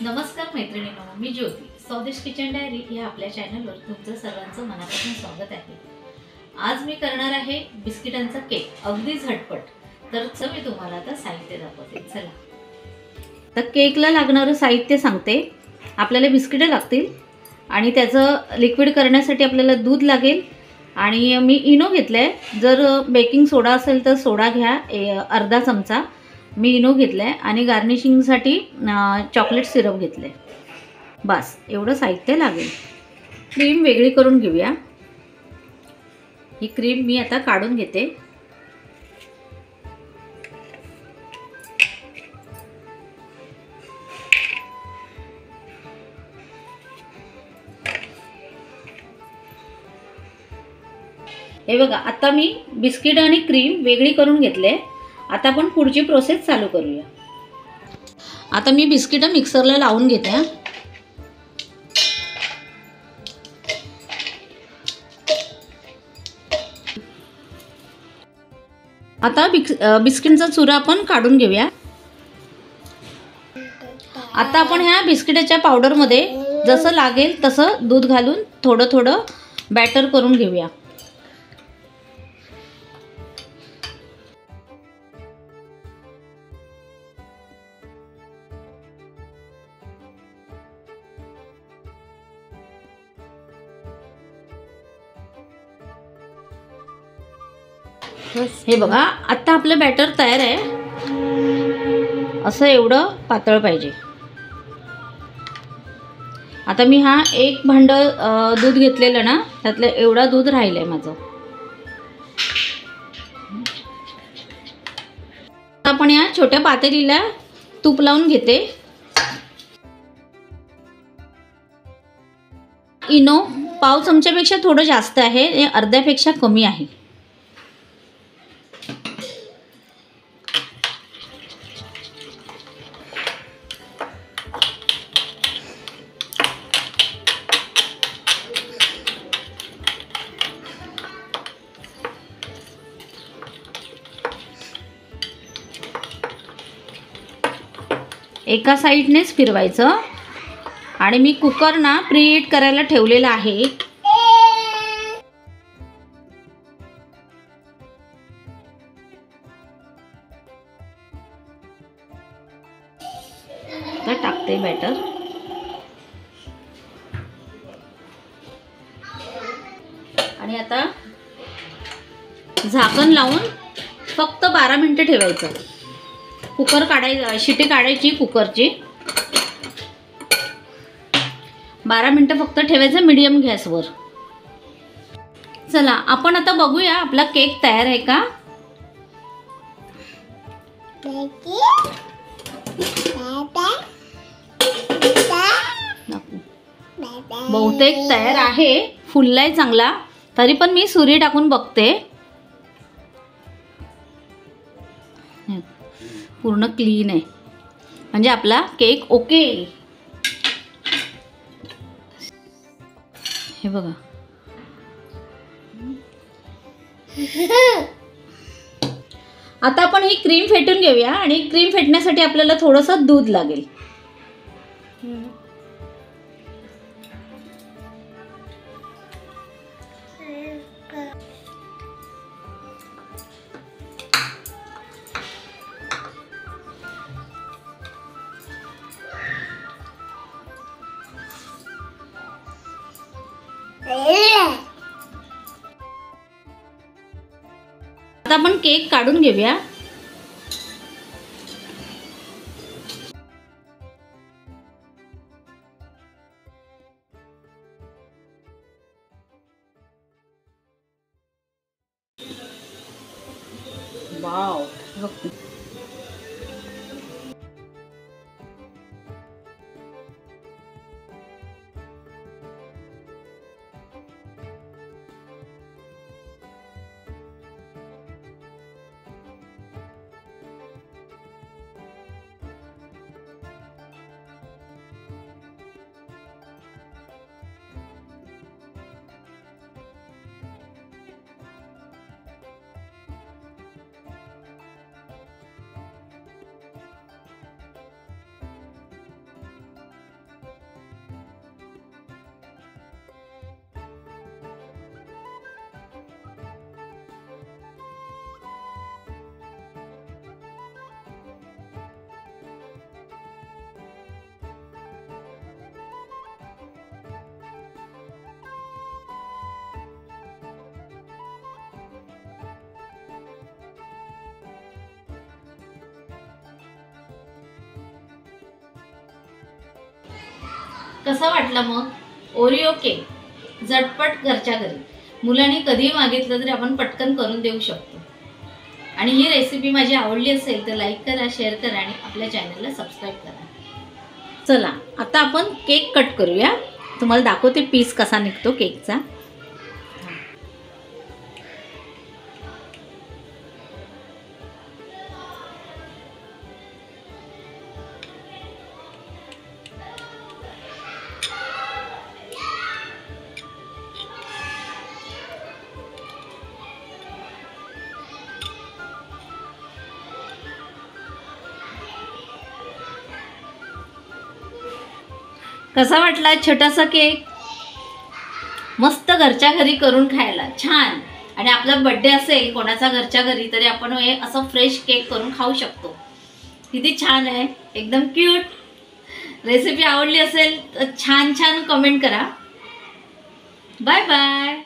नमस्कार मैत्रिणींनो, मी ज्योती. स्वदेश kitchen diary या आपल्या चॅनलवर तुमचं सर्वांचं मनापासून स्वागत आहे. आज मी करणार आहे बिस्किटांचा केक, अगदी झटपट. तर मी तुम्हाला आता साहित्य दाखवते. चला, तर केकला लागणारं साहित्य सांगते. आपल्याला बिस्किटं लागतील आणि त्याचं लिक्विड करण्यासाठी आपल्याला दूध लागेल आणि मी इनो घेतलाय. जर बेकिंग सोडा असेल तर सोडा घ्या, अर्धा चमचा. मी इनो घेतलाय आणि गार्निशिंगसाठी चॉकलेट सिरप घेतले. बस एवढं साहित्य लागेल. क्रीम वेगळी करून घेऊया. ही क्रीम मी आता काढून घेते. हे बघा, आता मी बिस्किट आणि क्रीम वेगळी करून घेतले. आता आपण पुढची प्रोसेस चालू करूया. आता मी बिस्किट मिक्सरला लावून घेते. आता बिस्किटचा चुरा आपण काढून घेऊया. आता आपण ह्या बिस्किटाच्या पावडरमध्ये जसं लागेल तसं दूध घालून थोडं थोडं बॅटर करून घेऊया. हे बघा, आता आपलं बॅटर तयार आहे. असं एवढं पातळ पाहिजे. आता मी हा एक भांड दूध घेतलेलं ना, त्यातलं एवढा दूध राहिलंय माझं. आपण या छोट्या पातेलीला तूप लावून घेते. इनो पाव चमच्यापेक्षा थोडं जास्त आहे, हे अर्ध्यापेक्षा कमी आहे. एका साईडनेच फिरवायचं आणि मी कुकर ना प्रीहीट करायला ठेवलेला आहे. तर टाकते बॅटर आणि आता झाकण लावून फक्त 12 मिनिटं ठेवायचं. कुकर काढायचं, शिटी काढायची कुकरची. 12 मिनिटं फक्त ठेवायचं मीडियम गॅसवर. चला, आपण आता बघूया आपला केक तयार आहे का. बहुतेक तयार आहे. फुललाय चांगला, तरी पण मी सुरी टाकून बघते. पूर्ण क्लीन आहे, म्हणजे आपला केक ओके. हे बघा, आता आपण ही क्रीम फेटून घेऊया आणि क्रीम फेटण्यासाठी आपल्याला थोडंसं दूध लागेल. आता आपण केक काढून घेऊया. वाव, कसा वाटला मग ओरिओ केक झटपट घरच्या घरी मुलांनी कधीही मागितलं तरी आपण पटकन करून देऊ शकतो। आणि ही रेसिपी माझी आवडली असेल तर लाईक करा, शेअर करा आणि आपल्या चॅनलला सबस्क्राईब करा। चला आता आपण केक कट करूया। तुम्हाला दाखवते पीस कसा निघतो केकचा। कसा वाटला छोटासा केक? मस्त घरच्या घरी करून खायला छान। आणि आपला बर्थडे असेल कोणाचा घरच्या घरी तरी आपण हे असं फ्रेश केक करून खाऊ शकतो। किती छान आहे, एकदम क्यूट। रेसिपी आवडली असेल तर छान छान कमेंट करा। Bye bye.